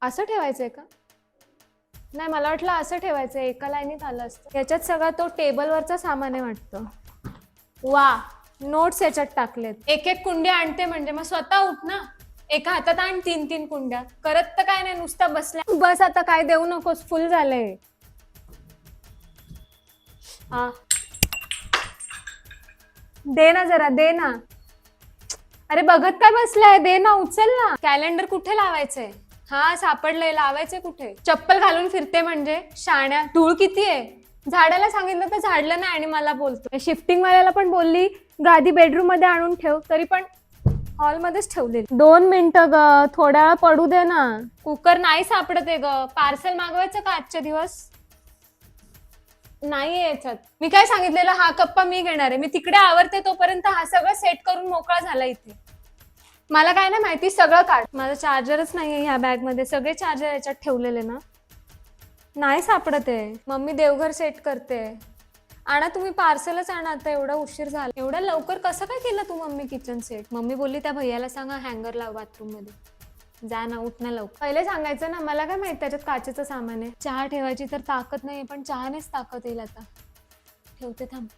असं ठेवायचंय का? नाही, मला वाटलं असं ठेवायचं, एका लाईनीत आलं असतं. याच्यात सगळा तो टेबलवरचा सामान आहे वाटतं. वा, नोट्स याच्यात टाकलेत. एक एक कुंडी आणते म्हणजे मग स्वतः उठ ना. एका हातात आण 3-3 कुंड्या. करत तर काय नाही, नुसता बसल्या. बस आता, काय देऊ नकोस, फुल झालंय. हा, दे ना जरा, दे ना. अरे बघत काय बसलाय, दे ना, उचल ना. कॅलेंडर कुठे लावायचंय? हा, सापडलंय, लावायचंय कुठे? चप्पल घालून फिरते म्हणजे शाण्या. धूळ किती आहे. झाडाला सांगितलं तर झाडलं नाही आणि मला बोलतो. शिफ्टिंग वाल्याला पण बोलली गादी बेडरूम मध्ये आणून ठेव, तरी पण हॉलमध्येच ठेवलेली. 2 मिनिटं ग, थोड्या वेळा पडू दे ना. कुकर नाही सापडते ग, पार्सल मागवायचं का आजच्या दिवस? नाही याच्यात. मी काय सांगितलेलं, हा कप्पा मी घेणार आहे. मी तिकडे आवरते तोपर्यंत हा सगळं सेट करून मोकळा झाला इथे. मला काय नाही माहिती, सगळं काढ. माझा चार्जरच नाहीये ह्या बॅग मध्ये, सगळे चार्जर याच्यात ठेवलेले ना. नाही सापडत आहे. मम्मी देवघर सेट करते. आणा तुम्ही, पार्सलच आणा, आता एवढा उशीर झाला. एवढा लवकर कसं काय केलं तू मम्मी किचन सेट? मम्मी बोलली त्या भैयाला सांगा हँगर लाव बाथरूम मध्ये. जा ना, उठ ना लवकर. पहिले सांगायचं ना, मला काय माहित त्याच्यात काचेचं सामान आहे. चहा ठेवायची तर ताकद नाही, पण चहानेच ताकद येईल आता. ठेवते, थांब.